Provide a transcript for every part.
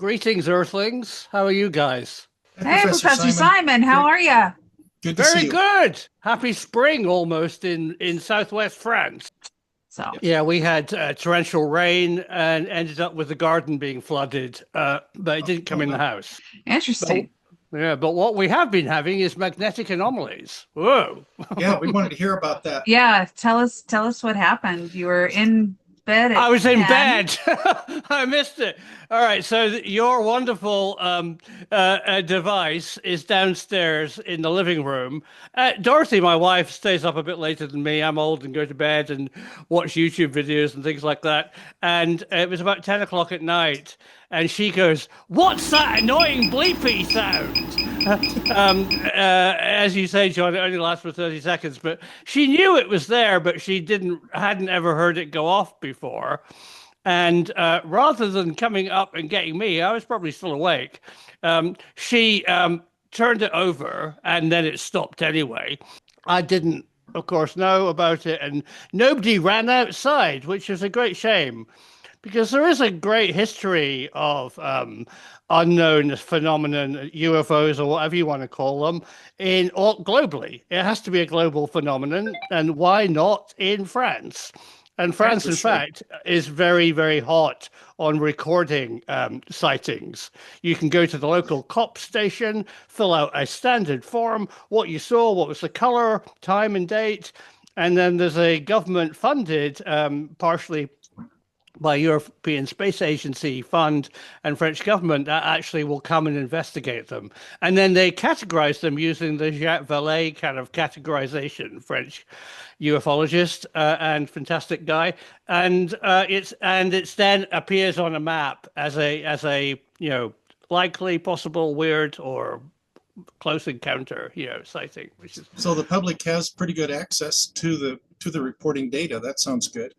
Greetings, Earthlings. How are you guys? Hi, Hey, Professor Professor Simon. Simon, how Good, are you? good to see Very you. good. Happy spring almost in southwest France. So, Yes. Yeah, we had torrential rain and ended up with the garden being flooded, but it didn't Oh, come in the wow. house. But interesting. yeah, but what we have been having is magnetic anomalies. Whoa. Yeah, we wanted to hear about that. Yeah, tell us what happened. You were in bed I at was in 10. bed. I missed it. All right. So your wonderful device is downstairs in the living room. Dorothy, my wife, stays up a bit later than me. I'm old and go to bed and watch YouTube videos and things like that. And it was about 10 o'clock at night. And she goes, "What's that annoying bleepy sound?" As you say, John, it only lasts for 30 seconds, but she knew it was there, but she hadn't ever heard it go off before. And rather than coming up and getting me, I was probably still awake. She turned it over and then it stopped anyway. I didn't, of course, know about it, and nobody ran outside, which is a great shame because there is a great history of unknown phenomenon, UFOs or whatever you want to call them, in all globally. It has to be a global phenomenon, and why not in France? And Right. France, For in sure. fact, is very, very hot on recording sightings. You can go to the local cop station, fill out a standard form, what you saw, what was the color, time and date, and then there's a government funded, partially by European Space Agency fund and French government that actually will come and investigate them. And then they categorize them using the Jacques Vallée kind of categorization, French ufologist and fantastic guy. And it's then appears on a map as a likely, possible, weird or close encounter, sighting, which is So the public has pretty good access to the reporting data. That sounds good.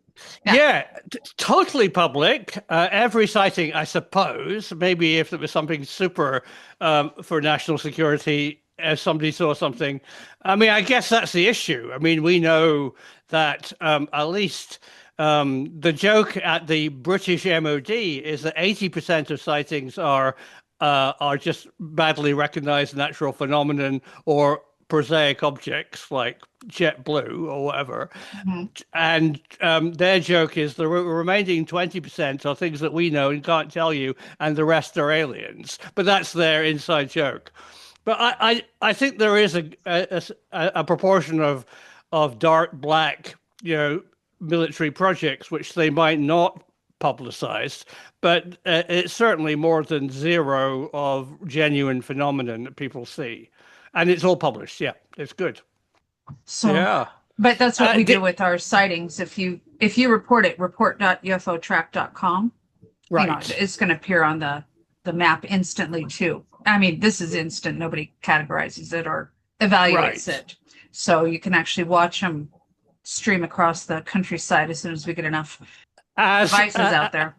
Yeah. yeah, totally public. Every sighting, I suppose, maybe if there was something super for national security, if somebody saw something. I mean, I guess that's the issue. I mean, we know that at least the joke at the British MOD is that 80% of sightings are just badly recognized natural phenomenon or prosaic objects like jet blue or whatever. Mhm. And their joke is the remaining 20% are things that we know and can't tell you, and the rest are aliens. But that's their inside joke. But I think there is a proportion of dark black, military projects which they might not publicize, but it's certainly more than zero of genuine phenomenon that people see, and it's all published. Yeah, it's good. So, Yeah. but that's what Uh, we do di- with our sightings. If you report it, report.ufotrack.com, right. it's going to appear on the map instantly too. I mean, this is instant. Nobody categorizes it or evaluates Right. it. So you can actually watch them stream across the countryside as soon as we get enough As devices out there.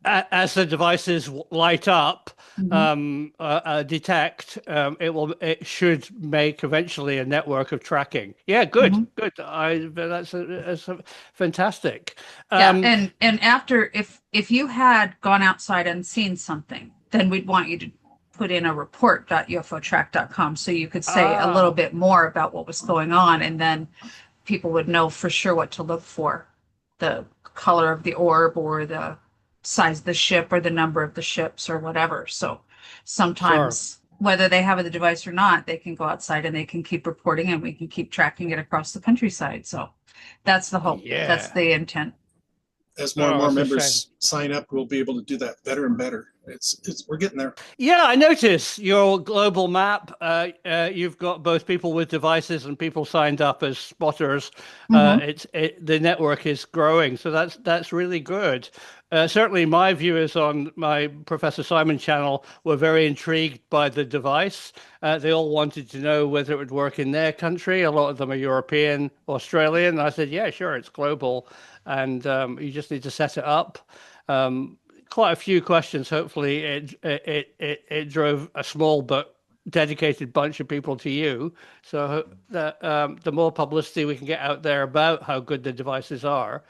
as the devices light up, Mhm. detect, it should make eventually a network of tracking. Yeah, good, Mhm. good. That's fantastic. Yeah, Um, and after if you had gone outside and seen something, then we'd want you to put in a report.ufotrack.com so you could say a little ah, bit more about what was going on, and then people would know for sure what to look for, the color of the orb or the size of the ship or the number of the ships or whatever. So sure. sometimes whether they have the device or not, they can go outside and they can keep reporting and we can keep tracking it across the countryside. So that's the hope. That's Yeah. the intent. As more and Oh, more it's a shame. members sign up, we'll be able to do that better and better. It's we're getting there. Yeah, I notice your global map. You've got both people with devices and people signed up as spotters. Mm-hmm. The network is growing, so that's really good. Certainly, my viewers on my Professor Simon channel were very intrigued by the device. They all wanted to know whether it would work in their country. A lot of them are European, Australian. I said, yeah, sure, it's global, and you just need to set it up. Um, Quite a few questions. Hopefully, it drove a small but dedicated bunch of people to you. So that the more publicity we can get out there about how good the devices are.